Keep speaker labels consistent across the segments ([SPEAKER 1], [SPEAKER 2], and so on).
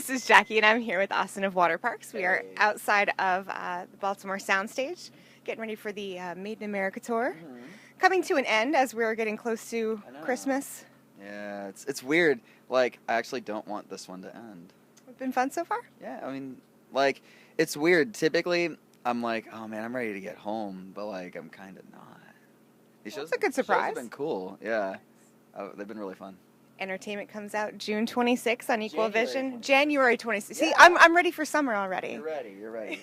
[SPEAKER 1] This is Jackie, and I'm here with Austin of Waterparks. We are outside of the Baltimore Soundstage, getting ready for the Made in America tour. Coming to an end as we're getting close to Christmas.
[SPEAKER 2] Yeah, it's weird. Like, I actually don't want this one to end.
[SPEAKER 1] It's been fun so far?
[SPEAKER 2] Yeah, I mean, like, it's weird. Typically, I'm like, oh man, I'm ready to get home, but like, I'm kind of not. These shows,
[SPEAKER 1] That's a good surprise.
[SPEAKER 2] Shows have been cool. Yeah, they've been really fun.
[SPEAKER 1] Entertainment comes out June 26th on Equal Vision.
[SPEAKER 2] 26th.
[SPEAKER 1] January 26th.
[SPEAKER 2] Yeah.
[SPEAKER 1] See, I'm ready for summer already.
[SPEAKER 2] You're ready.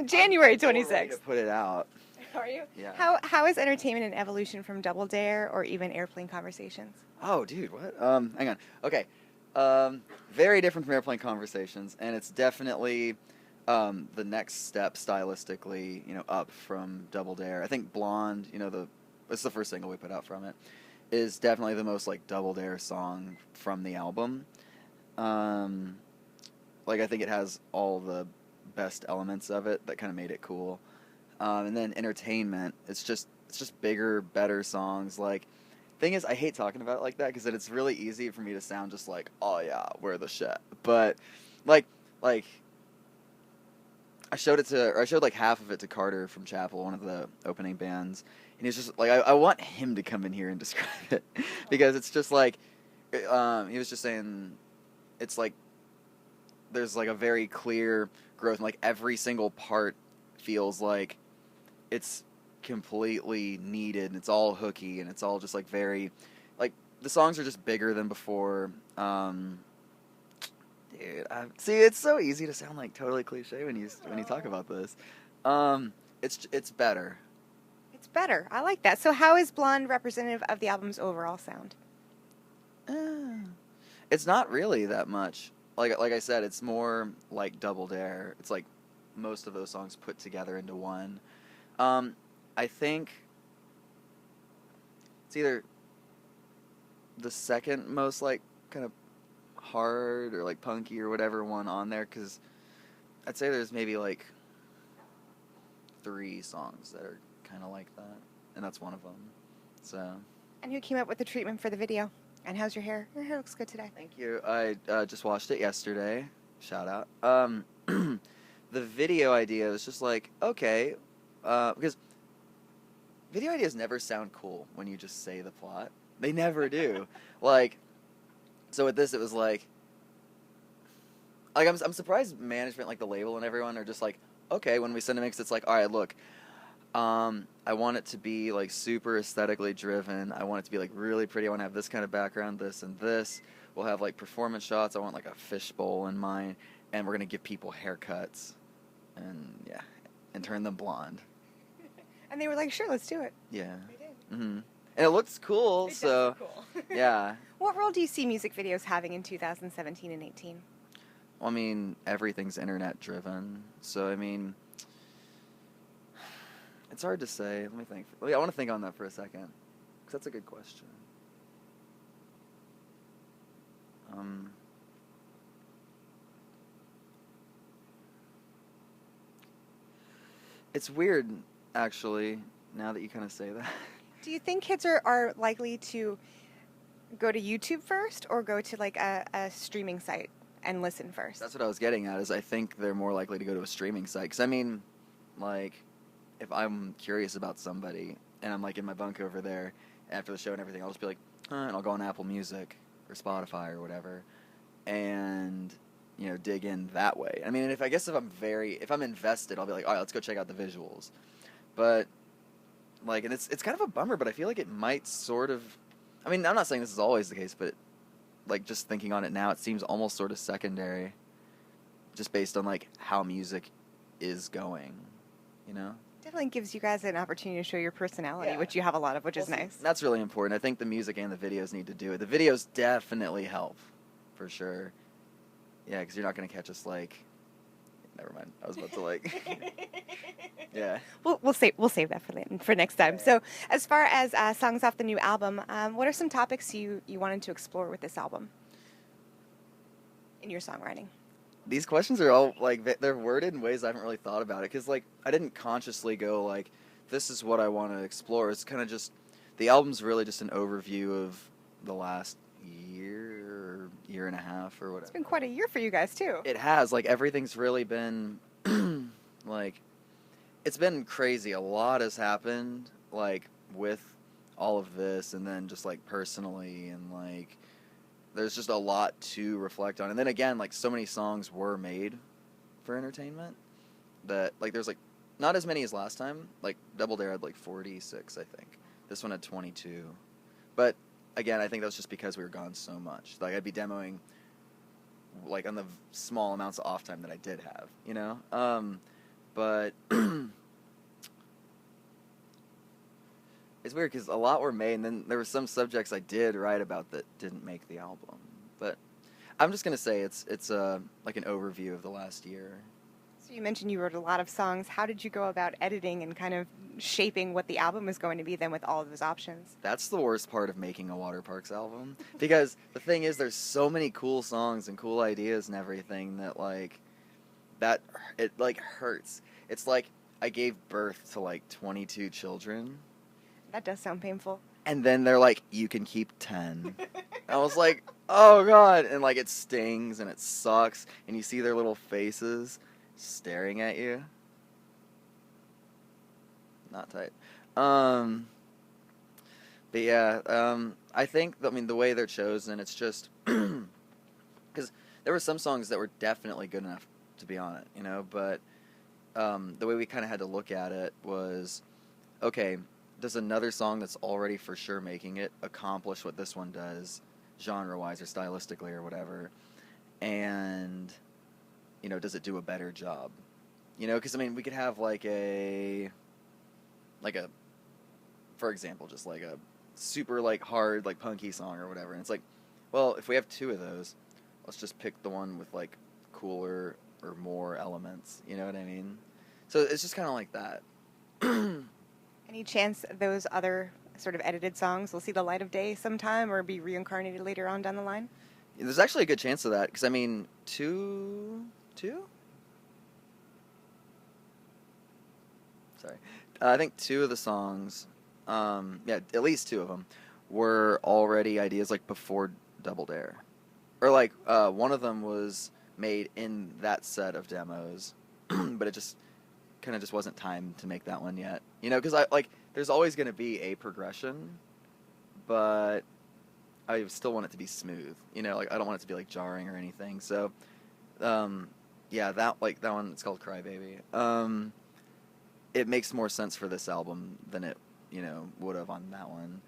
[SPEAKER 1] January
[SPEAKER 2] I'm so ready
[SPEAKER 1] 26th.
[SPEAKER 2] to put it out.
[SPEAKER 1] Are you?
[SPEAKER 2] Yeah.
[SPEAKER 1] How is entertainment an evolution from Double Dare or even Airplane Conversations?
[SPEAKER 2] Oh, dude, what? Hang on. Okay. Very different from Airplane Conversations, and it's definitely the next step stylistically, up from Double Dare. I think Blonde, it's the first single we put out from it, is definitely the most like Double Dare song from the album. Like, I think it has all the best elements of it that kind of made it cool. And then Entertainment, it's just bigger, better songs. Like, thing is, I hate talking about it like that because then it's really easy for me to sound just like, oh yeah, we're the shit. But like I showed like half of it to Carter from Chapel, one of the opening bands, and he's just like, I want him to come in here and describe it because it's just like, he was just saying, it's like there's like a very clear growth, and like every single part feels like it's completely needed, and it's all hooky, and it's all just like very, like, the songs are just bigger than before. Dude, see, it's so easy to sound like totally cliche when you talk about this. It's better.
[SPEAKER 1] It's better. I like that. So how is Blonde representative of the album's overall sound?
[SPEAKER 2] It's not really that much. Like I said, it's more like Double Dare. It's like most of those songs put together into one. I think it's either the second most like kind of hard or like punky or whatever one on there, because I'd say there's maybe like 3 songs that are kind of like that, and that's one of them. So. And
[SPEAKER 1] who came up with the treatment for the video? And how's your hair? Your hair looks good today.
[SPEAKER 2] Thank you. I just washed it yesterday. Shout out. The video idea was just like, okay, because video ideas never sound cool when you just say the plot. They never do. Like, so with this, it was like I'm surprised management, like the label and everyone, are just like, okay, when we send a mix, it's like, all right, look, I want it to be like super aesthetically driven. I want it to be like really pretty. I want to have this kind of background, this and this. We'll have like performance shots. I want like a fishbowl in mind, and we're gonna give people haircuts, and turn them blonde.
[SPEAKER 1] And they were like, sure, let's do it.
[SPEAKER 2] Yeah.
[SPEAKER 1] They did.
[SPEAKER 2] Mm-hmm. And it looks cool,
[SPEAKER 1] it
[SPEAKER 2] so
[SPEAKER 1] does look cool.
[SPEAKER 2] yeah.
[SPEAKER 1] What role do you see music videos having in 2017 and 18?
[SPEAKER 2] Well, I mean, everything's internet driven, so I mean, it's hard to say. Let me think. I want to think on that for a second, because that's a good question. It's weird, actually, now that you kind of say that.
[SPEAKER 1] Do you think kids are likely to go to YouTube first or go to like a streaming site and listen first?
[SPEAKER 2] That's what I was getting at, is I think they're more likely to go to a streaming site. Because, I mean, like, if I'm curious about somebody and I'm like in my bunk over there after the show and everything, I'll just be like, and I'll go on Apple Music or Spotify or whatever and, dig in that way. I mean, if I'm invested, I'll be like, all right, let's go check out the visuals. But, like, and it's kind of a bummer, but I feel like it might sort of, I mean, I'm not saying this is always the case, but, like, just thinking on it now, it seems almost sort of secondary, just based on, like, how music is going,
[SPEAKER 1] Definitely gives you guys an opportunity to show your personality,
[SPEAKER 2] Yeah.
[SPEAKER 1] which you have a lot of, which is nice.
[SPEAKER 2] That's really important. I think the music and the videos need to do it. The videos definitely help, for sure. Yeah, because you're not going to catch us, like, never mind. I was about to, like, yeah.
[SPEAKER 1] We'll save that for next time.
[SPEAKER 2] Yeah.
[SPEAKER 1] So, as far as songs off the new album, what are some topics you wanted to explore with this album in your songwriting?
[SPEAKER 2] These questions are all, like, they're worded in ways I haven't really thought about it, because, like, I didn't consciously go, like, this is what I want to explore. It's kind of just, the album's really just an overview of the last year, year and a half or whatever.
[SPEAKER 1] It's been quite a year for you guys too.
[SPEAKER 2] It has. Like, everything's really been, like, it's been crazy. A lot has happened, like, with all of this, and then just, like, personally, and, like, there's just a lot to reflect on. And then again, like, so many songs were made for entertainment that, like, there's, like, not as many as last time. Like, Double Dare had, like, 46, I think. This one had 22. But, again, I think that was just because we were gone so much. Like, I'd be demoing, like, on the small amounts of off time that I did have, you know? But it's weird because a lot were made, and then there were some subjects I did write about that didn't make the album. But I'm just going to say it's like an overview of the last year.
[SPEAKER 1] So you mentioned you wrote a lot of songs. How did you go about editing and kind of shaping what the album was going to be then with all of those options?
[SPEAKER 2] That's the worst part of making a Waterparks album. Because the thing is, there's so many cool songs and cool ideas and everything that, like, it, like, hurts. It's like I gave birth to, like, 22 children.
[SPEAKER 1] That does sound painful.
[SPEAKER 2] And then they're like, you can keep 10. I was like, oh, God. And, like, it stings and it sucks. And you see their little faces staring at you. Not tight. But yeah, I think, I mean, the way they're chosen, it's just, because there were some songs that were definitely good enough to be on it, you know, but the way we kind of had to look at it was, okay, does another song that's already for sure making it accomplish what this one does, genre-wise or stylistically or whatever, and, you know, does it do a better job? You know, because, I mean, we could have, like a, for example, just, like, a super, like, hard, like, punky song or whatever, and it's like, well, if we have two of those, let's just pick the one with, like, cooler or more elements, you know what I mean? So it's just kind of like that.
[SPEAKER 1] Any chance those other sort of edited songs will see the light of day sometime or be reincarnated later on down the line?
[SPEAKER 2] There's actually a good chance of that, because, I mean, two? Sorry. I think two of the songs, yeah, at least two of them, were already ideas, like, before Double Dare. Or, like, one of them was made in that set of demos, but it just kind of just wasn't time to make that one yet. You know, because, there's always going to be a progression, but I still want it to be smooth. You know, like, I don't want it to be, like, jarring or anything. So, yeah, that one, it's called Crybaby. It makes more sense for this album than it, you know, would have on that one.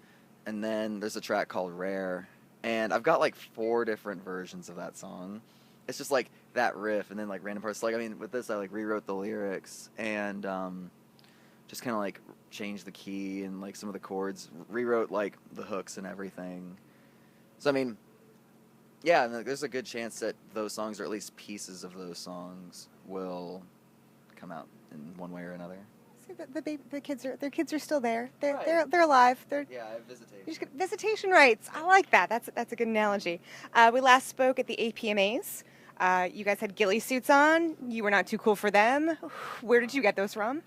[SPEAKER 2] And then there's a track called Rare, and I've got, like, 4 different versions of that song. It's just, like, that riff, and then, like, random parts. Like, I mean, with this, I, like, rewrote the lyrics, and just kind of, like, changed the key and, like, some of the chords. Rewrote, like, the hooks and everything. So, I mean, yeah, and there's a good chance that those songs, or at least pieces of those songs, will come out in one way or another.
[SPEAKER 1] See, the kids are still there.
[SPEAKER 2] Right.
[SPEAKER 1] They're alive.
[SPEAKER 2] Yeah, I have visitation.
[SPEAKER 1] You just get visitation rights. I like that. That's a good analogy. We last spoke at the APMAs. You guys had ghillie suits on. You were not too cool for them. Where did you get those from?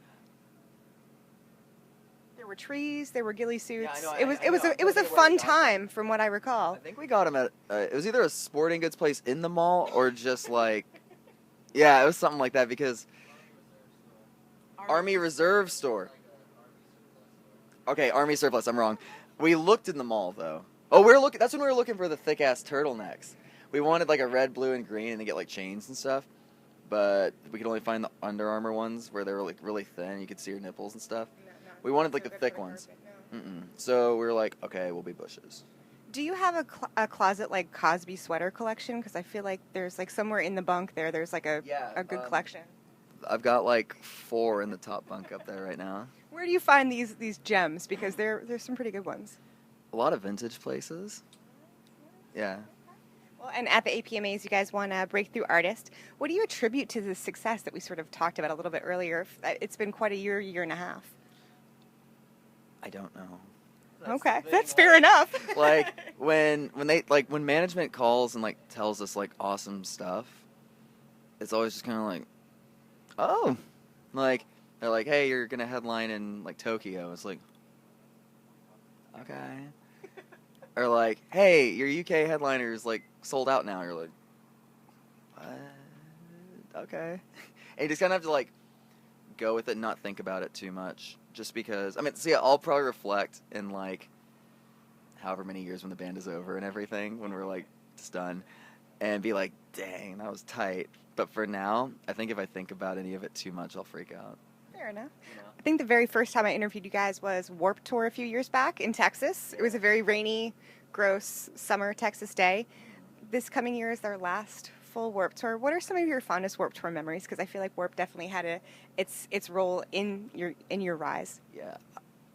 [SPEAKER 1] There were trees. There were ghillie suits.
[SPEAKER 2] Yeah, I know,
[SPEAKER 1] It was a fun time, from what I recall.
[SPEAKER 2] I think we got them at it was either a sporting goods place in the mall or just like, yeah, it was something like that, because Army Reserve store. Okay, Army surplus. I'm wrong. We looked in the mall though. Oh, that's when we were looking for the thick ass turtlenecks. We wanted like a red, blue, and green, and they get like chains and stuff. But we could only find the Under Armour ones where they were like really thin. You could see your nipples and stuff. We wanted like the thick ones. So we were like, okay, we'll be Bushes.
[SPEAKER 1] Do you have a closet like Cosby sweater collection? Because I feel like there's like somewhere in the bunk there's like a good collection.
[SPEAKER 2] I've got like 4 in the top bunk up there right now.
[SPEAKER 1] Where do you find these gems? Because there's some pretty good ones.
[SPEAKER 2] A lot of vintage places. Yeah.
[SPEAKER 1] Well, and at the APMAs, you guys won a Breakthrough Artist. What do you attribute to the success that we sort of talked about a little bit earlier? It's been quite a year and a half.
[SPEAKER 2] I don't know.
[SPEAKER 1] Okay, that's fair enough.
[SPEAKER 2] Like when management calls and like tells us like awesome stuff, it's always just kind of like, oh, like they're like, hey, you're gonna headline in like Tokyo. It's like, okay. Or like, hey, your UK headliner is like sold out now. You're like, what? Okay. And you just kind of have to, like, go with it and not think about it too much. Just because, I mean, see, I'll probably reflect in, like, however many years when the band is over and everything, when we're, like, just done, and be like, dang, that was tight. But for now, I think if I think about any of it too much, I'll freak out.
[SPEAKER 1] Fair enough.
[SPEAKER 2] You know?
[SPEAKER 1] I think the very first time I interviewed you guys was Warped Tour a few years back in Texas. It was a very rainy, gross summer Texas day. This coming year is their last full Warped Tour. What are some of your fondest Warped Tour memories? Because I feel like Warped definitely had its role in your rise.
[SPEAKER 2] Yeah.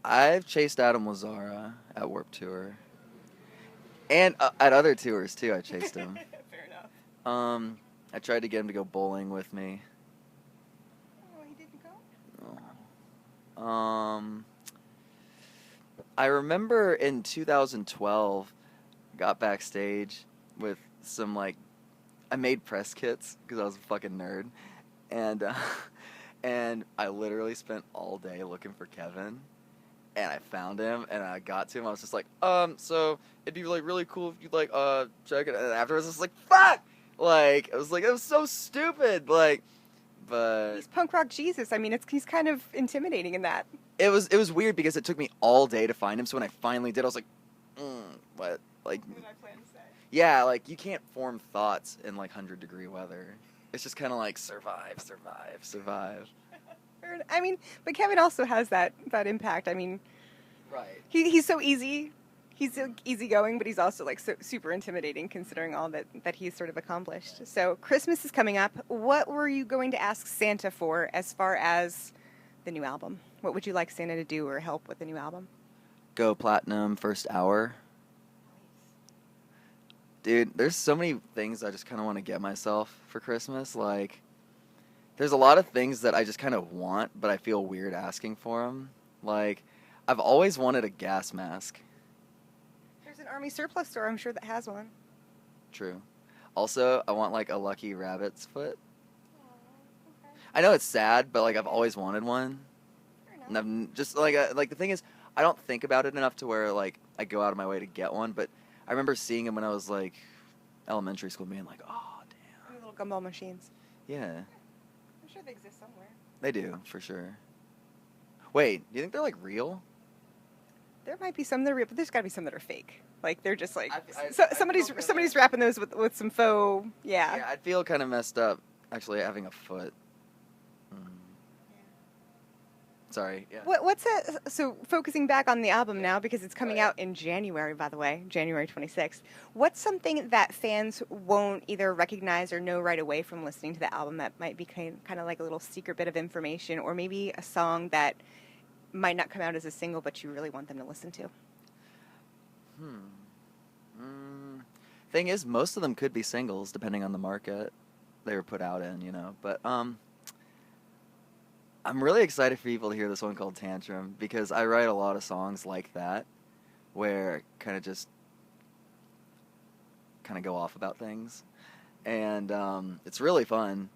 [SPEAKER 2] I've chased Adam Lazara at Warped Tour. And at other tours, too, I chased him.
[SPEAKER 1] Fair enough.
[SPEAKER 2] I tried to get him to go bowling with me.
[SPEAKER 1] Oh, he didn't go?
[SPEAKER 2] I remember in 2012, got backstage with some, like, I made press kits because I was a fucking nerd, and I literally spent all day looking for Kevin, and I found him, and I got to him. I was just like, so it'd be like really cool if you'd like check it. And afterwards, I was like, fuck, like it was so stupid, like, but
[SPEAKER 1] He's punk rock Jesus. I mean, he's kind of intimidating in that.
[SPEAKER 2] it was weird because it took me all day to find him. So when I finally did, I was like, what, like.
[SPEAKER 1] What did I plan to say?
[SPEAKER 2] Yeah, like, you can't form thoughts in, like, 100-degree weather. It's just kind of like, survive.
[SPEAKER 1] I mean, but Kevin also has that impact. I mean,
[SPEAKER 2] Right.
[SPEAKER 1] he's so easy. He's so easygoing, but he's also, like, so super intimidating considering all that he's sort of accomplished. So Christmas is coming up. What were you going to ask Santa for as far as the new album? What would you like Santa to do or help with the new album?
[SPEAKER 2] Go platinum first hour. Dude, there's so many things I just kind of want to get myself for Christmas. Like, there's a lot of things that I just kind of want, but I feel weird asking for them. Like, I've always wanted a gas mask.
[SPEAKER 1] There's an Army surplus store, I'm sure, that has one.
[SPEAKER 2] True. Also, I want, like, a lucky rabbit's foot.
[SPEAKER 1] Okay.
[SPEAKER 2] I know it's sad, but, like, I've always wanted one.
[SPEAKER 1] Fair enough.
[SPEAKER 2] And I'm just, like, the thing is, I don't think about it enough to where, like, I go out of my way to get one, but I remember seeing them when I was, like, elementary school, being like, oh, damn.
[SPEAKER 1] And the little gumball machines.
[SPEAKER 2] Yeah,
[SPEAKER 1] I'm sure they exist somewhere.
[SPEAKER 2] they do, for sure. Wait, do you think they're, like, real?
[SPEAKER 1] There might be some that are real, but there's got to be some that are fake. Like, they're just like,
[SPEAKER 2] I
[SPEAKER 1] somebody's wrapping those with some faux,
[SPEAKER 2] Yeah, I'd feel kind of messed up, actually, having a foot. Sorry, yeah.
[SPEAKER 1] What's it? So focusing back on the album now, because it's coming out in January, by the way, January 26th. What's something that fans won't either recognize or know right away from listening to the album that might be kind of like a little secret bit of information, or maybe a song that might not come out as a single, but you really want them to listen to?
[SPEAKER 2] Thing is, most of them could be singles, depending on the market they were put out in, you know. But I'm really excited for people to hear this one called Tantrum, because I write a lot of songs like that, where kind of just kind of go off about things, and it's really fun.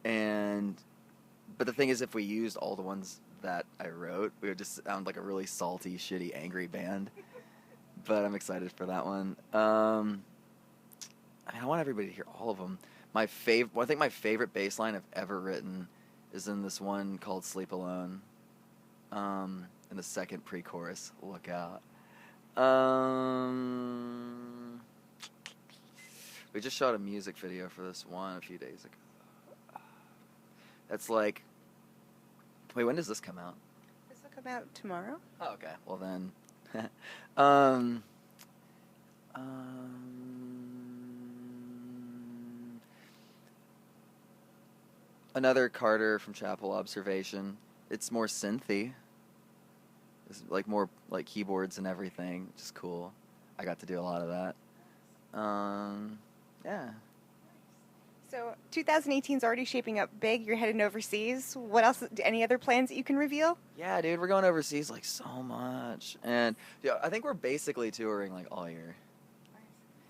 [SPEAKER 2] But the thing is, if we used all the ones that I wrote, we would just sound like a really salty, shitty, angry band. But I'm excited for that one. I mean, I want everybody to hear all of them. I think my favorite bass line I've ever written is in this one called Sleep Alone. In the second pre-chorus, look out. We just shot a music video for this one a few days ago. That's like, wait, when does this come out?
[SPEAKER 1] This will come out tomorrow.
[SPEAKER 2] Oh, okay. Well then, another Carter from Chapel observation. It's more synthy. It's like more like keyboards and everything, which is cool. I got to do a lot of that. Yeah.
[SPEAKER 1] So 2018 is already shaping up big. You're heading overseas. What else? Any other plans that you can reveal?
[SPEAKER 2] Yeah, dude, we're going overseas like so much, and yeah, I think we're basically touring like all year.
[SPEAKER 1] So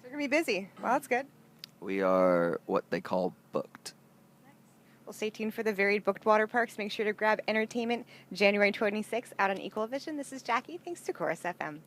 [SPEAKER 1] you're gonna be busy. Well, that's good.
[SPEAKER 2] We are what they call booked.
[SPEAKER 1] Well, stay tuned for the varied booked Waterparks. Make sure to grab Entertainment January 26th out on Equal Vision. This is Jackie. Thanks to Chorus FM.